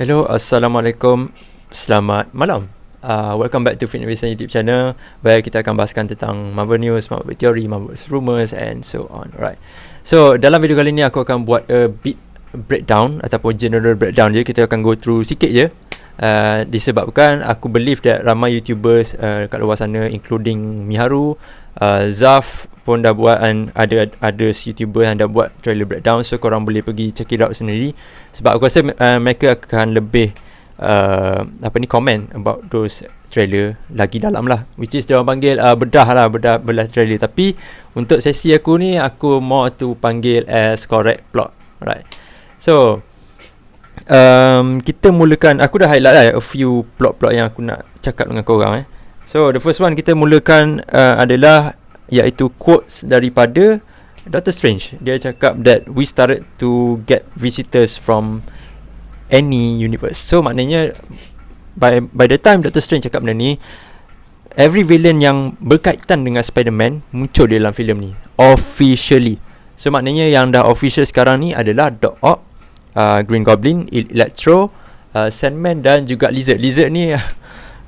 Hello, Assalamualaikum. Selamat malam. Welcome back to Fitness YouTube channel, where kita akan bahaskan tentang Marvel News, Marvel Theory, Marvel Rumors and so on. Alright. So, dalam video kali ni aku akan buat a bit breakdown ataupun general breakdown je. Kita akan go through sikit je. Disebabkan aku believe that ramai YouTubers kat luar sana, including Miharu, Zaf pun dah buat, and ada YouTuber yang dah buat trailer breakdown. So korang boleh pergi check it out sendiri, sebab aku rasa mereka akan lebih comment about those trailer lagi dalam lah, which is dia orang panggil bedah trailer. Tapi untuk sesi aku ni, aku mau tu panggil as correct plot. Right. So kita mulakan. Aku dah highlight lah a few plot yang aku nak cakap dengan korang. So the first one kita mulakan adalah iaitu quotes daripada Doctor Strange. Dia cakap that we started to get visitors from any universe. So maknanya by the time Doctor Strange cakap benda ni, every villain yang berkaitan dengan Spider-Man muncul di dalam filem ni officially. So maknanya yang dah official sekarang ni adalah Doc Ock, Green Goblin, Electro, Sandman dan juga Lizard. Lizard ni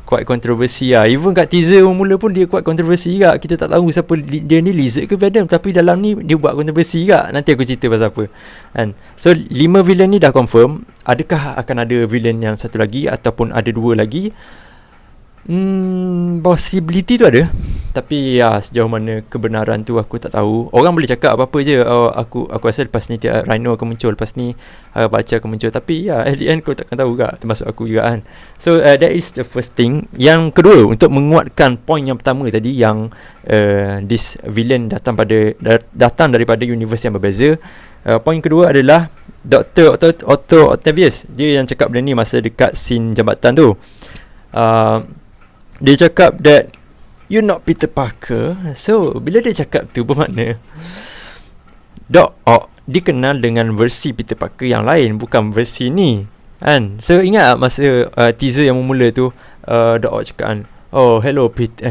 quite kontroversi lah. Even kat teaser mula pun dia quite kontroversi juga. Kita tak tahu siapa dia ni, Lizard ke Venom. Tapi dalam ni dia buat kontroversi juga. Nanti aku cerita pasal apa kan. So 5 villain ni dah confirm. Adakah akan ada villain yang satu lagi ataupun ada 2 lagi? Possibility tu ada. Tapi sejauh mana kebenaran tu aku tak tahu. Orang boleh cakap apa-apa je. Aku rasa lepas ni Rhino akan muncul, lepas ni baca akan muncul. Tapi at the end kau takkan tahu juga, termasuk aku juga kan. So that is the first thing. Yang kedua, untuk menguatkan point yang pertama tadi, yang this villain datang daripada universe yang berbeza. Point kedua adalah Dr. Otto Octavius. Dia yang cakap benda ni masa dekat scene jambatan tu. Dia cakap that you're not Peter Parker. So bila dia cakap tu, bermakna Doc Ock dikenal dengan versi Peter Parker yang lain, bukan versi ni kan. So ingat masa teaser yang memula tu, Doc Ock cakap kan, oh hello Peter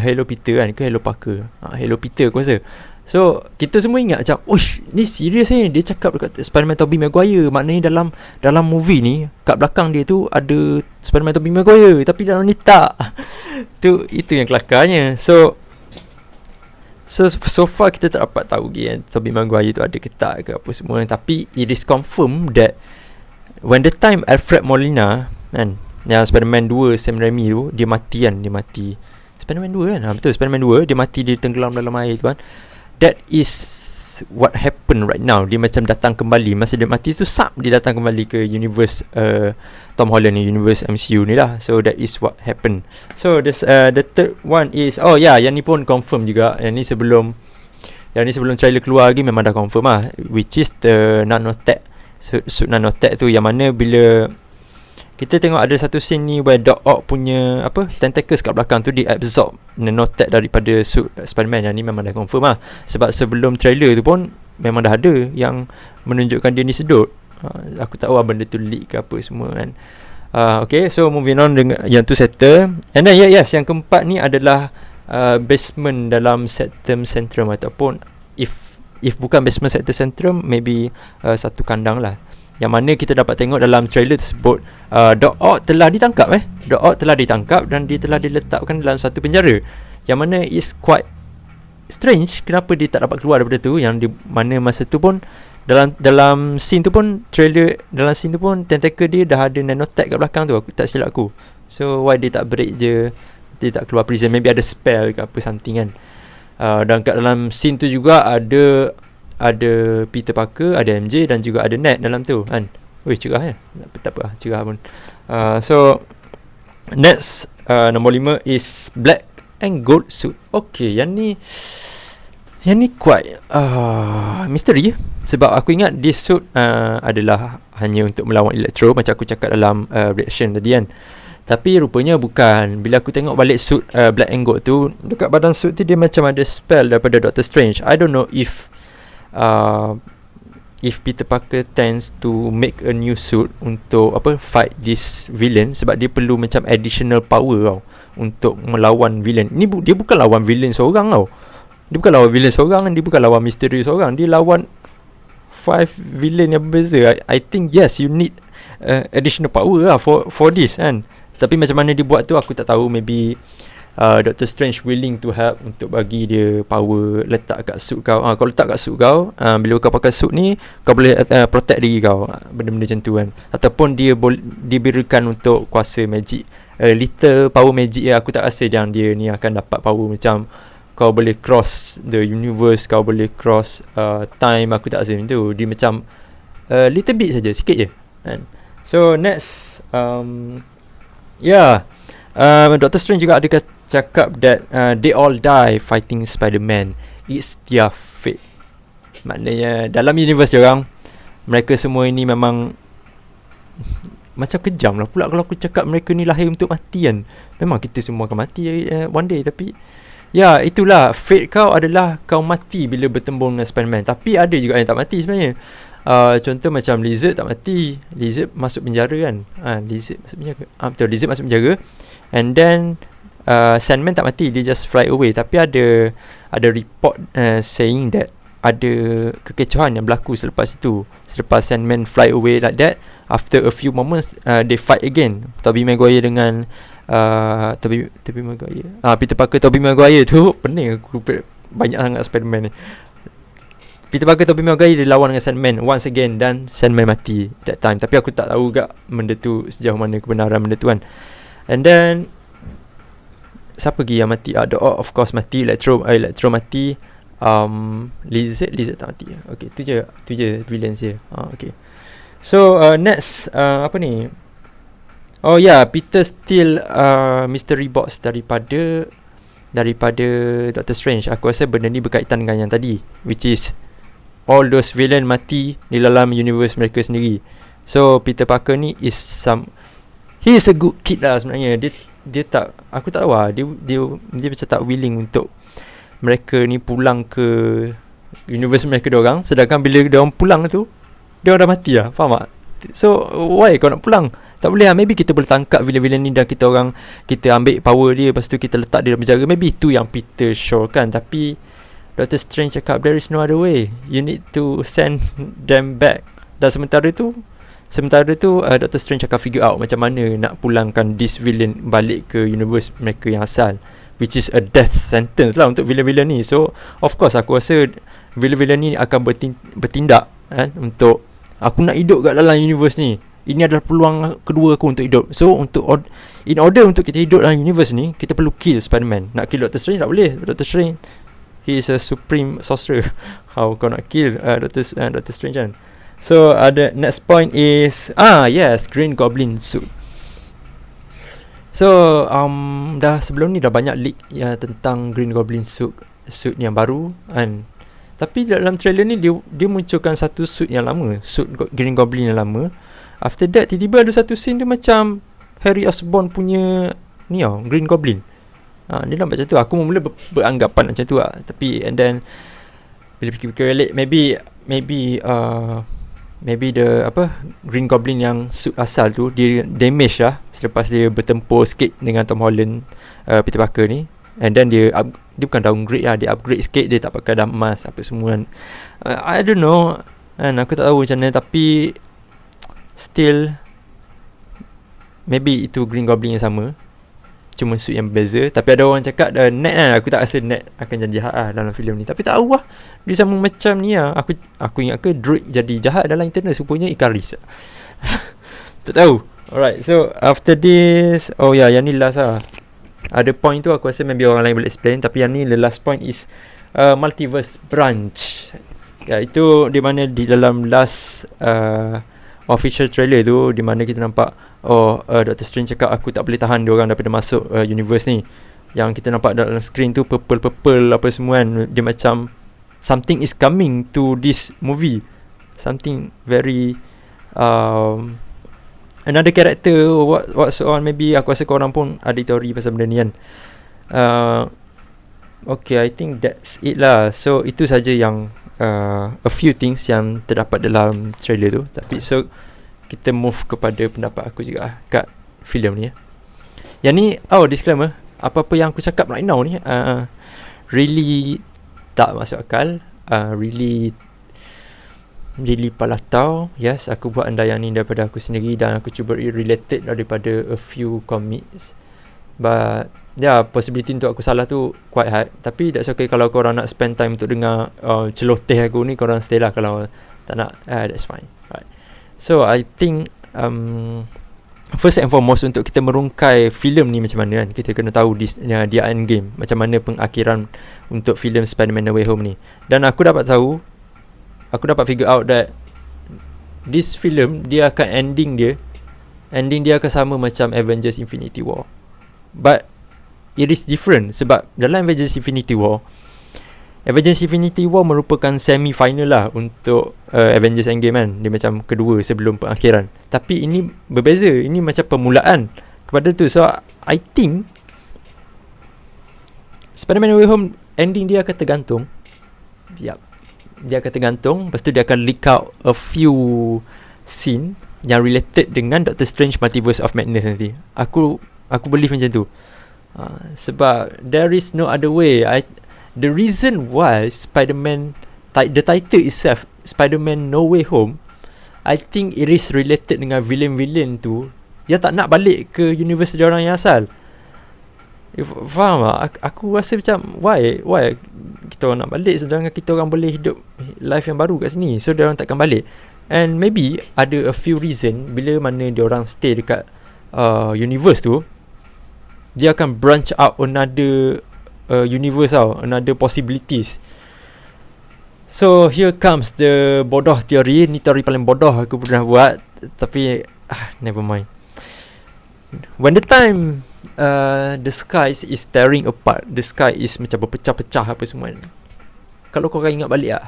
kan, ke hello Parker? Hello Peter aku rasa. So kita semua ingat macam, uish, ni serius ni. Dia cakap dekat Spider-Man Tobey Maguire. Maknanya dalam movie ni, kat belakang dia tu ada Spider-Man Tobey Maguire, tapi dalam ni tak. Itu yang kelakarnya. So far kita tak dapat tahu lagi Tobey Maguire tu ada ke tak ke apa semua. Tapi it is confirmed that when the time Alfred Molina kan, yang Spider-Man 2 Sam Raimi tu, dia mati Spider-Man 2 kan, betul, Spider-Man 2 dia mati, dia tenggelam dalam air tu kan. That is what happened right now. Dia macam datang kembali. Masa dia mati tu, dia datang kembali ke universe Tom Holland ni, universe MCU ni lah. So that is what happened. So the third one is, yang ni pun confirm juga. Yang ni sebelum trailer keluar lagi memang dah confirm lah, which is the nanotech. Suit nanotech tu, yang mana bila kita tengok ada satu scene ni where Doc Ock punya tentacles kat belakang tu, dia absorb nanotech daripada suit Spider-Man. Yang ni memang dah confirm lah. Sebab sebelum trailer tu pun memang dah ada yang menunjukkan dia ni sedut. Aku tak tahu benda tu leak ke apa semua kan. Okay, so moving on dengan yang tu settle. And then yes, yang keempat ni adalah basement dalam Septum Centrum, ataupun if bukan basement Septum Centrum, maybe satu kandang lah. Yang mana kita dapat tengok dalam trailer tersebut, Doc Ock telah ditangkap Doc Ock telah ditangkap dan dia telah diletakkan dalam satu penjara. Yang mana is quite strange, kenapa dia tak dapat keluar daripada tu. Yang di mana masa tu pun dalam scene tu pun, dalam scene tu pun tentacle dia dah ada nanotech kat belakang tu, aku tak silap aku. So why dia tak break je, dia tak keluar prison? Maybe ada spell ke apa something kan. Dan kat dalam scene tu juga ada Peter Parker, ada MJ dan juga ada Ned dalam tu kan. Cerah tak apa, cerah pun. So next, nombor 5 is black and gold suit. Okay, yang ni quite misteri. Sebab aku ingat this suit adalah hanya untuk melawan Electro, macam aku cakap dalam reaction tadi kan. Tapi rupanya bukan. Bila aku tengok balik suit black and gold tu, dekat badan suit tu dia macam ada spell daripada Doctor Strange. I don't know if Peter Parker tends to make a new suit untuk fight this villain, sebab dia perlu macam additional power tau untuk melawan villain. Dia bukan lawan villain seorang tau. Dia bukan lawan misteri seorang. Dia lawan 5 villain yang berbeza. I think yes, you need additional power lah for this kan. Tapi macam mana dia buat tu aku tak tahu. Maybe Doctor Strange willing to help untuk bagi dia power, letak kat suit kau. Kau letak kat suit kau, bila kau pakai suit ni kau boleh protect diri kau, benda-benda macam tu kan. Ataupun dia diberikan untuk kuasa magic, little power magic. Aku tak rasa yang dia ni akan dapat power macam kau boleh cross the universe, kau boleh cross time. Aku tak rasa macam tu. Dia macam little bit saja, sikit je kan. So next, Doctor Strange juga ada cakap that they all die fighting Spider-Man. It's their fate. Maknanya dalam universe diorang, mereka semua ini memang macam kejam lah pula kalau aku cakap mereka ni lahir untuk mati kan. Memang kita semua akan mati one day. Tapi itulah, fate kau adalah kau mati bila bertembung dengan Spider-Man. Tapi ada juga yang tak mati sebenarnya. Contoh macam Lizard tak mati. Lizard masuk penjara kan. Lizard masuk penjara. Betul, Lizard masuk penjara. And then Sandman tak mati, dia just fly away. Tapi ada report saying that ada kekecohan yang berlaku selepas itu. Selepas Sandman fly away like that, after a few moments they fight again. Tobey Maguire dengan Tobey Maguire, Peter Parker, Tobey Maguire tu pening aku banyak sangat Spider-Man ni. Peter Parker, Tobey Maguire dia lawan dengan Sandman once again, dan Sandman mati that time. Tapi aku tak tahu gak benda tu sejauh mana kebenaran benda tu kan. And then siapa lagi yang mati? Of course mati Electro mati. Lizard tak mati. Okay, tu je villains dia. Okay. So next, apa ni? Peter steal mystery box daripada Doctor Strange. Aku rasa benda ni berkaitan dengan yang tadi, which is all those villain mati di dalam universe mereka sendiri. So Peter Parker ni he is a good kid lah sebenarnya. Dia tak, aku tak tahu lah, dia macam tak willing untuk mereka ni pulang ke universe mereka diorang. Sedangkan bila diorang pulang tu, diorang dah mati lah. Faham tak? So why kau nak pulang? Tak boleh lah. Maybe kita boleh tangkap villain ni dan kita ambil power dia, lepas tu kita letak dia dalam penjara. Maybe itu yang Peter show kan. Tapi Doctor Strange cakap there is no other way, you need to send them back. Dan sementara tu Doctor Strange akan figure out macam mana nak pulangkan this villain balik ke universe mereka yang asal, which is a death sentence lah untuk villain-villain ni. So of course aku rasa villain-villain ni akan bertindak untuk aku nak hidup kat dalam universe ni. Ini adalah peluang kedua aku untuk hidup. So in order untuk kita hidup dalam universe ni, kita perlu kill Spider-Man. Nak kill Doctor Strange tak boleh. Doctor Strange, he is a supreme sorcerer. How kau nak kill Doctor Strange kan? So the next point is yes, Green Goblin suit. So sebelum ni dah banyak leak tentang Green Goblin suit yang baru kan. Tapi dalam trailer ni dia munculkan satu suit yang lama, suit Green Goblin yang lama. After that tiba-tiba ada satu scene tu macam Harry Osborn punya ni Green Goblin. Dia nampak macam tu. Aku mula beranggapan macam tu lah. Tapi and then bila fikir-fikir balik, maybe the Green Goblin yang suit asal tu dia damage lah selepas dia bertempur sikit dengan Tom Holland, Peter Parker ni. And then dia bukan downgrade lah, dia upgrade sikit, dia tak pakai dalam mask apa semua kan. I don't know kan, aku tak tahu macam mana. Tapi still maybe itu Green Goblin yang sama, cuma suit yang berbeza. Tapi ada orang cakap Ned kan, aku tak rasa Ned akan jadi jahat lah dalam filem ni. Tapi tak tahu lah, dia sama macam ni lah. Aku ingat ke Druid jadi jahat dalam internet, rupanya Icarus. Tak tahu. Alright, so after this, yang ni last lah. Ada point tu aku rasa maybe orang lain boleh explain. Tapi yang ni the last point is multiverse branch. Itu di mana di dalam last official trailer tu, di mana kita nampak Doctor Strange cakap aku tak boleh tahan diorang daripada masuk universe ni. Yang kita nampak dalam screen tu purple apa semua kan. Dia macam something is coming to this movie, something very another character what so on. Maybe aku rasa korang pun ada teori pasal benda ni kan. Okay, I think that's it lah. So itu saja yang a few things yang terdapat dalam trailer tu. Tapi so kita move kepada pendapat aku juga kat filem ni. Yang ni disclaimer, apa-apa yang aku cakap right now ni really tak masuk akal, really really pala tahu. Yes, aku buat andaian ni daripada aku sendiri dan aku cuba related daripada a few comics. But possibility untuk aku salah tu quite hard. Tapi that's okay. Kalau korang nak spend time untuk dengar celoteh aku ni, korang stay lah. Kalau tak nak, that's fine. Right. So I think first and foremost, untuk kita merungkai filem ni macam mana kan, kita kena tahu dia endgame, macam mana pengakhiran untuk filem Spider-Man No Way Home ni. Dan aku dapat figure out that this film, dia akan ending dia akan sama macam Avengers Infinity War. But it is different, sebab dalam Avengers Infinity War merupakan semi-final lah untuk Avengers Endgame kan. Dia macam kedua sebelum pengakhiran. Tapi ini berbeza. Ini macam permulaan kepada tu. So I think Spider-Man No Way Home ending dia akan tergantung. Dia akan tergantung. Lepas tu dia akan leak out a few scene yang related dengan Doctor Strange Multiverse of Madness nanti. Aku believe macam tu. Sebab there is no other way. The reason why Spider-Man, the title itself, Spider-Man No Way Home, I think it is related dengan villain-villain tu. Dia tak nak balik ke universe dia orang yang asal. Faham tak? Aku rasa macam why kita orang nak balik sedangkan kita orang boleh hidup life yang baru kat sini. So dia orang takkan balik. And maybe ada a few reason bila mana dia orang stay dekat universe tu, dia akan branch out another universe tau, another possibilities. So here comes the bodoh theory. Ni teori paling bodoh aku pernah buat. Tapi never mind. When the time the sky is tearing apart, the sky is macam berpecah-pecah apa semua, kalau korang ingat balik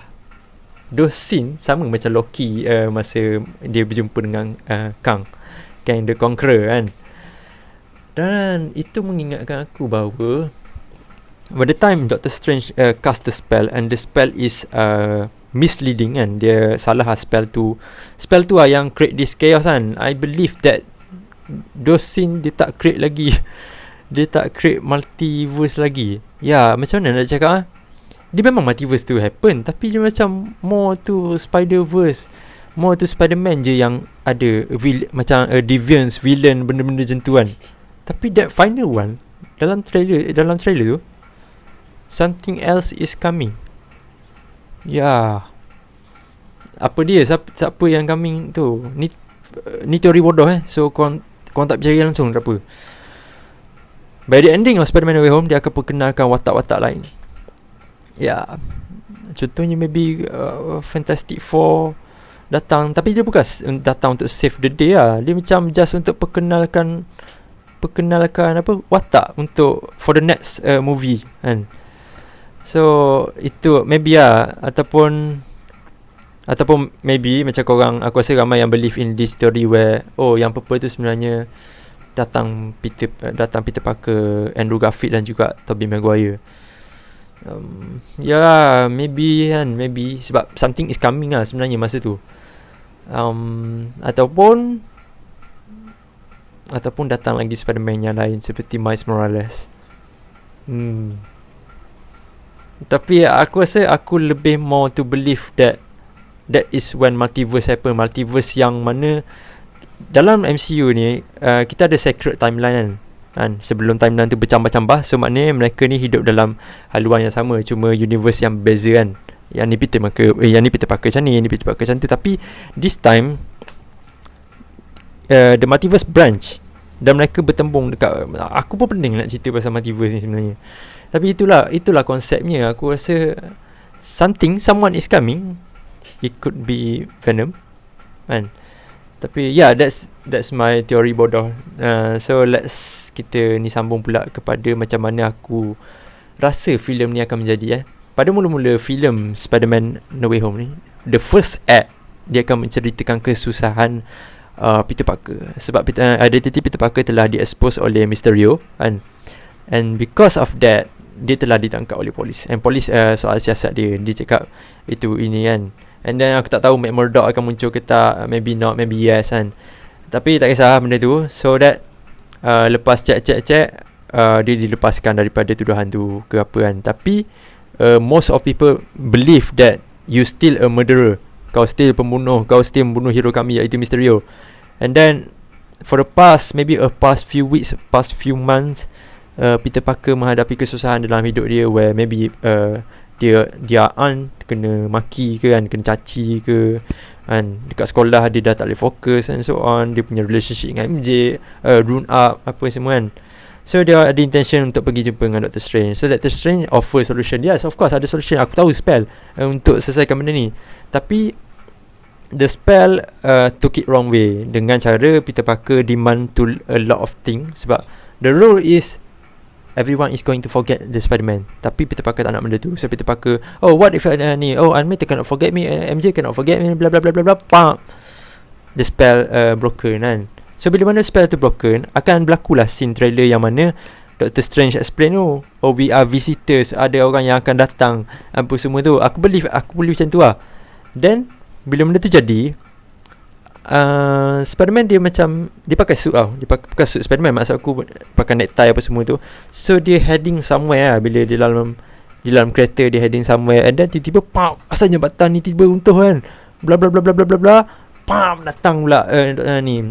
those scene sama macam Loki masa dia berjumpa dengan Kang the Conqueror kan. Dan itu mengingatkan aku bahawa by the time Doctor Strange cast the spell, and the spell is misleading kan, dia salah spell tu yang create this chaos kan. I believe that those scene dia tak create lagi dia tak create multiverse lagi. Macam mana nak cakap dia memang multiverse tu happen, tapi dia macam more to Spider-Verse, more to Spider-Man je yang ada macam deviants, villain, benda-benda macam tu kan. Tapi that final one dalam trailer tu, something else is coming. Apa dia? Siapa yang coming tu? Ni teori bodoh So korang tak percaya langsung, tak apa. By the ending of Spider-Man No Way Home, dia akan perkenalkan watak-watak lain. Contohnya maybe Fantastic Four datang. Tapi dia bukan datang untuk save the day lah. Dia macam just untuk perkenalkan watak untuk for the next movie kan. So itu maybe ataupun maybe macam korang, aku rasa ramai yang believe in this theory where yang purple tu sebenarnya datang Peter Parker, Andrew Garfield dan juga Tobey Maguire. Maybe sebab something is coming lah sebenarnya masa tu. Ataupun datang lagi Spider-Man yang lain seperti Miles Morales. Tapi aku rasa aku lebih more to believe that is when multiverse happen. Multiverse yang mana dalam MCU ni kita ada sacred timeline kan. Sebelum timeline tu bercambah-cambah, so maknanya mereka ni hidup dalam haluan yang sama, cuma universe yang berbeza kan. Yang ni Peter Parker macam ni, Peter Parker macam tu. Tapi this time the multiverse branch dan mereka bertembung dekat. Aku pun pening nak cerita pasal multiverse ni sebenarnya. Tapi itulah konsepnya. Aku rasa someone is coming. It could be Venom kan. Tapi that's my theory bodoh. So let's kita ni sambung pula kepada macam mana aku rasa filem ni akan menjadi. Pada mula-mula filem Spider-Man No Way Home ni, the first act dia akan menceritakan kesusahan Peter Parker. Sebab identiti Peter Parker telah di-expose oleh Mysterio kan. And because of that, dia telah ditangkap oleh polis. And polis soal siasat dia cakap itu ini kan. And then aku tak tahu Matt Murdock akan muncul ke tak. Maybe not, maybe yes kan. Tapi tak kisah benda tu. So that lepas check dia dilepaskan daripada tuduhan tu ke apa kan. Tapi most of people believe that you still a murderer kau still pembunuh, kau still membunuh hero kami iaitu Mysterio. And then for the past few weeks, past few months, Peter Parker menghadapi kesusahan dalam hidup dia, where maybe dia aunt kena maki ke kan, kena caci ke kan, dekat sekolah dia dah tak boleh fokus and so on, dia punya relationship dengan MJ ruin up apa semua kan. So dia ada intention untuk pergi jumpa dengan Doctor Strange. So Doctor Strange offer solution. Yes, of course ada solution. Aku tahu spell untuk selesaikan benda ni. Tapi the spell took it wrong way, dengan cara Peter Parker demand to a lot of things. Sebab the rule is everyone is going to forget the Spider-Man. Tapi Peter Parker tak nak benda tu. So Peter Parker, oh what if ni, oh Aunt May cannot forget me, MJ cannot forget me, blah blah blah blah blah. Pam, the spell broken kan. So bila mana spell tu broken, akan berlakulah scene trailer yang mana Doctor Strange explain, oh we are visitors, ada orang yang akan datang, apa semua tu. Aku believe macam tu lah. Then bila benda tu jadi, Spider-Man dia macam, dia pakai suit tau. Dia pakai suit Spider-Man, maksud aku pakai necktie apa semua tu. So dia heading somewhere lah. Bila dia dalam kereta, dia heading somewhere. And then tiba-tiba pam, asal jambatan ni tiba runtuh kan, bla bla bla bla bla bla bla. Pam, datang pula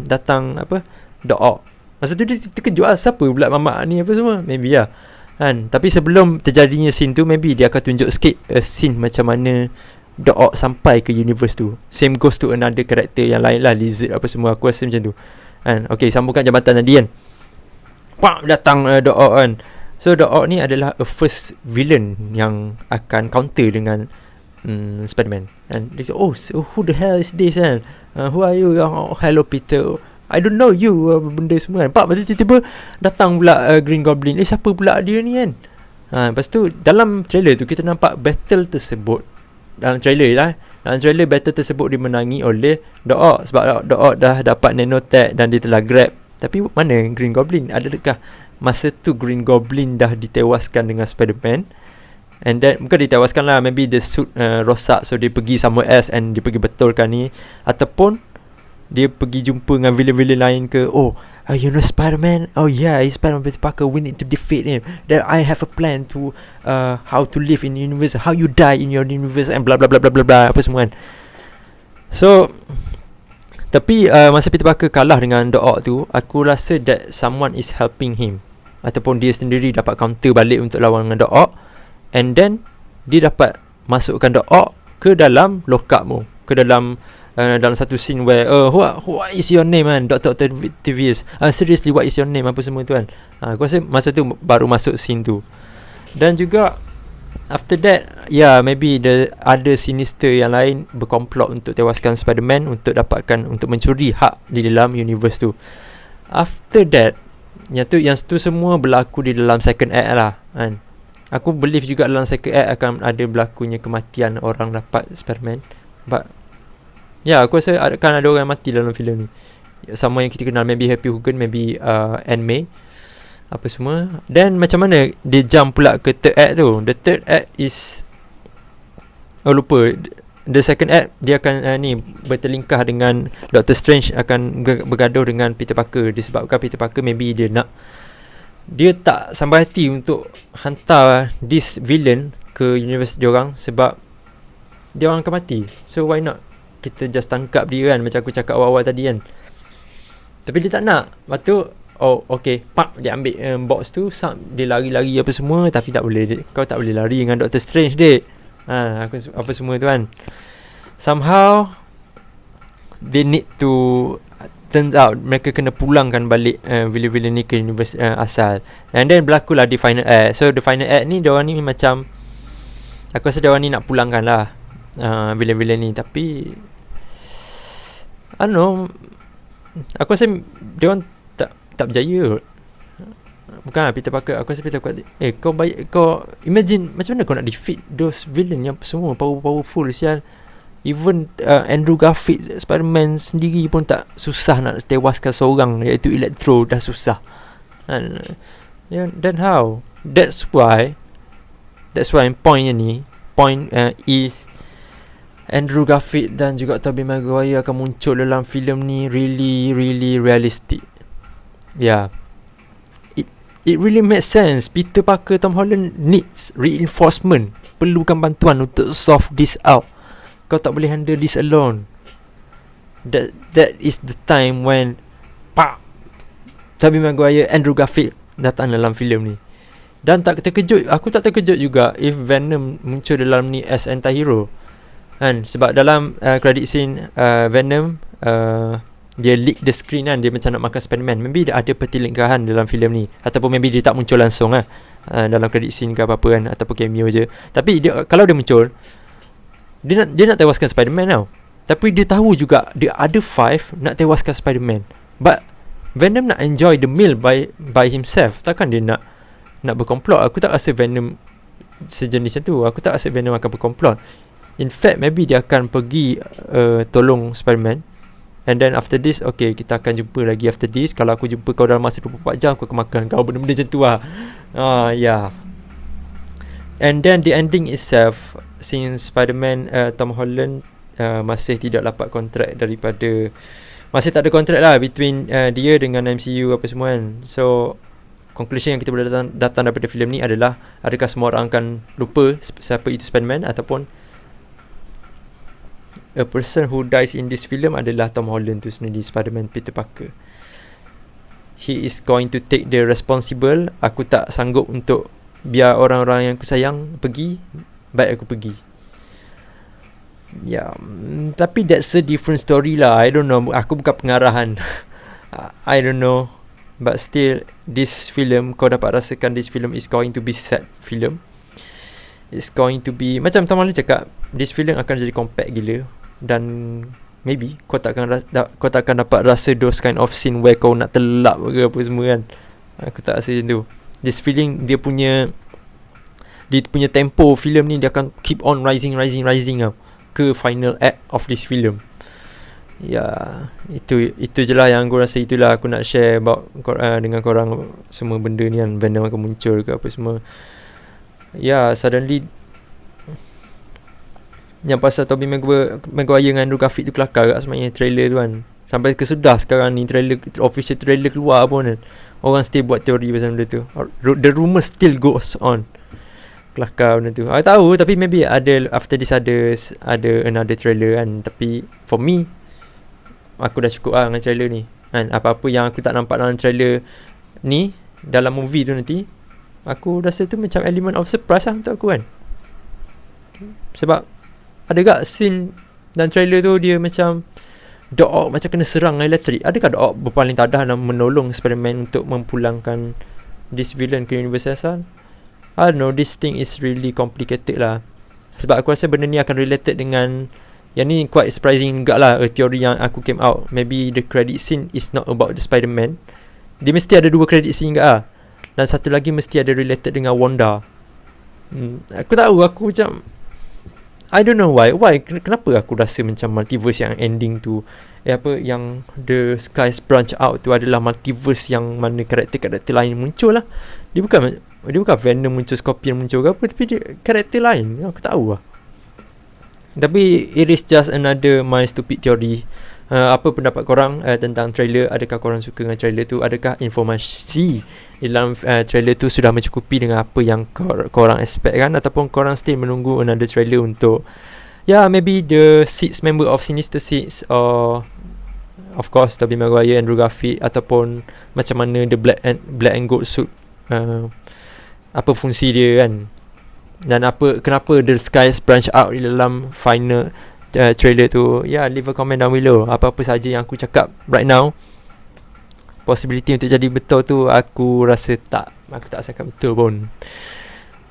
datang apa, Doc Ock. Masa tu dia terkejut lah, siapa pula mamak ni apa semua. Maybe lah kan. Tapi sebelum terjadinya scene tu, maybe dia akan tunjuk sikit scene macam mana Doc Ock sampai ke universe tu. Same goes to another character yang lain lah, Lizard apa semua. Aku rasa macam tu kan. Okay, sambungkan jambatan tadi kan. Pam, datang Doc Ock kan. So Doc Ock ni adalah a first villain yang akan counter dengan Spider-Man. And they say, oh, so who the hell is this kan? Who are you? Oh, hello Peter, I don't know you, benda semua kan. Pak, lepas tu tiba-tiba datang pula Green Goblin. Siapa pula dia ni kan? Lepas tu dalam trailer tu kita nampak battle tersebut. Dalam trailer battle tersebut dimenangi oleh Doc Ock. Sebab Doc Ock dah dapat nanotech dan dia telah grab. Tapi mana Green Goblin? Adakah masa tu Green Goblin dah ditewaskan dengan Spider-Man? And then bukan ditewaskan lah, maybe the suit rosak, so dia pergi somewhere else and dia pergi betulkan ni. Ataupun dia pergi jumpa dengan villain-villain lain ke. Oh, you know Spider-Man? Oh yeah, he's Spider-Man, Peter Parker, we need to defeat him. Then I have a plan to how to live in the universe, how you die in your universe, and blah blah blah blah blah blah, apa semua kan. So tapi masa Peter Parker kalah dengan Doc Ock tu, aku rasa that someone is helping him, ataupun dia sendiri dapat counter balik untuk lawan dengan Doc Ock. And then dia dapat masukkan Doc Ock ke dalam lockup tu, ke dalam satu scene where what is your name man, Dr. Octavius, seriously what is your name, apa semua tu kan. Aku rasa masa tu baru masuk scene tu. Dan juga after that, maybe the other sinister yang lain berkomplot untuk tewaskan Spider-Man, untuk mencuri hak di dalam universe tu. After that, yang tu semua berlaku di dalam second act lah kan. Aku believe juga dalam second act akan ada berlakunya kematian orang dapat Spider-Man. But aku rasa akan ada orang mati dalam filem ni. Sama yang kita kenal, maybe Happy Hogan, maybe Aunt May, apa semua. Dan macam mana dia jump pula ke third act tu. The third act is, lupa. The second act dia akan bertelingkah dengan Doctor Strange akan bergaduh dengan Peter Parker. Disebabkan Peter Parker maybe dia tak sampai hati untuk hantar this villain ke universe diorang, sebab dia orang akan mati. So why not kita just tangkap dia kan, macam aku cakap awal-awal tadi kan. Tapi dia tak nak. Lepas tu okay, pak, dia ambil box tu, dia lari-lari apa semua. Tapi tak boleh, kau tak boleh lari dengan Doctor Strange dek. Apa semua tu kan. Somehow they need to, turns out mereka kena pulangkan balik villain-villain ni ke universe asal. And then berlakulah di final act. So the final act ni, diorang ni macam, aku rasa diorang ni nak pulangkan lah villain-villain ni. Tapi I don't know, aku rasa diorang tak berjaya. Bukan Peter Parker, aku rasa Peter Parker, kau imagine macam mana kau nak defeat those villain yang semua powerful sial. Even Andrew Garfield, Spider-Man sendiri pun tak susah nak tewaskan seorang, iaitu Electro, dah susah. Then how? That's why point is Andrew Garfield dan juga Tobey Maguire akan muncul dalam filem ni really really realistic. It really makes sense. Peter Parker, Tom Holland needs reinforcement, perlukan bantuan untuk solve this out. kau tak boleh handle this alone. That is the time when Tobey Maguire, Andrew Garfield datang dalam filem ni. Dan aku tak terkejut juga if Venom muncul dalam ni as anti-hero kan, sebab dalam credit scene Venom dia leak the screen kan, dia macam nak makan Spider-Man. Maybe ada pertelingkahan dalam filem ni, ataupun maybe dia tak muncul langsung dalam credit scene ke apa-apa kan, ataupun cameo je. Tapi kalau dia muncul, dia nak tewaskan Spider-Man tau. Tapi dia tahu juga the other 5 nak tewaskan Spider-Man. But Venom nak enjoy the meal by himself. Takkan dia nak berkomplot. Aku tak rasa Venom sejenis macam tu. Aku tak rasa Venom akan berkomplot. In fact, maybe dia akan pergi tolong Spider-Man. And then after this, okay, kita akan jumpa lagi after this. Kalau aku jumpa kau dalam masa 24 jam, aku akan makan kau. Benda-benda macam tu lah. Yeah. And then the ending itself, since Spider-Man Tom Holland masih tidak dapat kontrak masih tak ada kontrak lah between dia dengan MCU apa semua kan. So conclusion yang kita boleh datang daripada filem ni adalah, adakah semua orang akan lupa siapa itu Spider-Man, ataupun a person who dies in this film adalah Tom Holland tu sendiri, Spider-Man Peter Parker. He is going to take the responsible. Aku tak sanggup untuk biar orang-orang yang aku sayang pergi, baik aku pergi. Ya, tapi that's a different story lah. I don't know, aku bukan pengarahan. I don't know, but still this film, kau dapat rasakan this film is going to be sad film. It's going to be, macam Tom Holland cakap, this film akan jadi compact gila. Dan maybe kau tak akan dapat rasa those kind of scene where kau nak telap ke apa semua kan. Aku tak rasa macam tu. This feeling, dia punya tempo filem ni, dia akan keep on rising tau, ke final act of this film. Ya, itu je lah yang aku rasa. Itulah aku nak share about dengan korang semua benda ni kan, Venom akan muncul ke apa semua. Ya, suddenly yang pasal Tobey Maguire dengan Andrew Garfield tu kelakar kat sebenarnya trailer tu kan. Sampai kesudah sekarang ni official trailer keluar pun kan, orang still buat teori pasal benda tu. The rumor still goes on. Kelakar benda tu. Aku tahu, tapi maybe after this ada another trailer kan. Tapi for me, aku dah cukup lah dengan trailer ni kan. Apa-apa yang aku tak nampak dalam trailer ni, dalam movie tu nanti, aku rasa tu macam element of surprise lah untuk aku kan. Sebab ada tak scene dalam trailer tu, dia macam Doc Ock macam kena serang dengan elektrik. Adakah Doc Ock berpaling tadah dan menolong Spider-Man untuk mempulangkan this villain ke universe asal? I don't know, this thing is really complicated lah. Sebab aku rasa benda ni akan related dengan, yang ni quite surprising juga lah, teori yang aku came out. Maybe the credit scene is not about the Spider-Man. Dia mesti ada 2 credit scene ke lah. Dan satu lagi mesti ada related dengan Wanda. Aku tahu, aku macam I don't know why. Kenapa aku rasa macam multiverse yang ending tu, yang the skies branch out tu adalah multiverse yang mana karakter-karakter lain muncul lah. Dia bukan Venom muncul, Scorpion muncul ke apa, tapi dia karakter lain. Aku tahu lah. Tapi it is just another my stupid theory. Apa pendapat korang tentang trailer? Adakah korang suka dengan trailer tu? Adakah informasi dalam trailer tu sudah mencukupi dengan apa yang korang expect kan? Ataupun korang still menunggu another trailer untuk maybe the 6 member of Sinister Six, or of course Tobey Maguire, Andrew Garfield, ataupun macam mana the black and gold suit, apa fungsi dia kan, dan kenapa the skies branch out di dalam final trailer tu. Leave a comment down below. Apa-apa saja yang aku cakap right now, possibility untuk jadi betul tu, aku rasa aku tak cakap betul pun.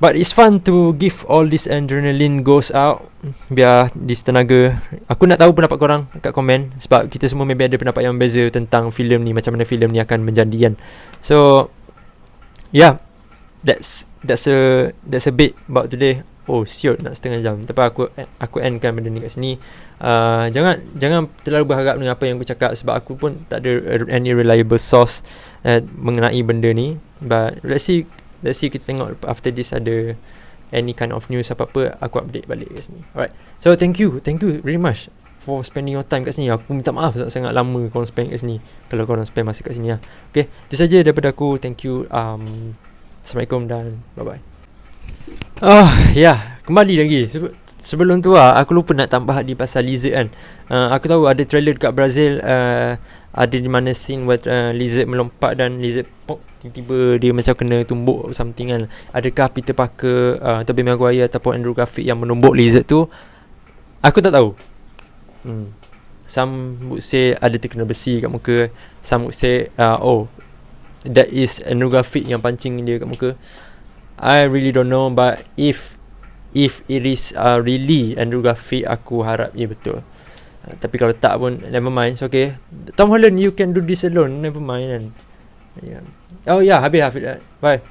But it's fun to give all this adrenaline goes out, biar this tenaga. Aku nak tahu pendapat korang kat komen, sebab kita semua maybe ada pendapat yang berbeza tentang filem ni, macam mana filem ni akan menjadi kan. So that's a bit about today. Oh siot, nak setengah jam. Tapi aku endkan benda ni kat sini. Jangan terlalu berharap dengan apa yang aku cakap, sebab aku pun tak ada any reliable source mengenai benda ni. But let's see kita tengok after this ada any kind of news apa-apa, aku update balik kat sini. Alright, so thank you very much for spending your time kat sini. Aku minta maaf sangat lama korang spend kat sini, kalau korang spend masa kat sini lah. Okay, itu saja daripada aku. Thank you. Assalamualaikum dan bye bye. Kembali lagi. sebelum tu aku lupa nak tambah di pasal lizard kan. Aku tahu ada trailer dekat Brazil, ada di mana scene buat lizard melompat dan lizard tiba-tiba dia macam kena tumbuk something kan. Adakah Peter Parker, Tobey Maguire ataupun Andrew Garfield yang menumbuk lizard tu? Aku tak tahu. Some would say ada terkena besi kat muka. Some would say that is Andrew Garfield yang pancing dia kat muka. I really don't know, but if it is really Andrew Garfield, aku harap ia betul. Tapi kalau tak pun never mind, it's okay. Tom Holland, you can do this alone, never mind kan. Yeah. Oh yeah, habis. Bye.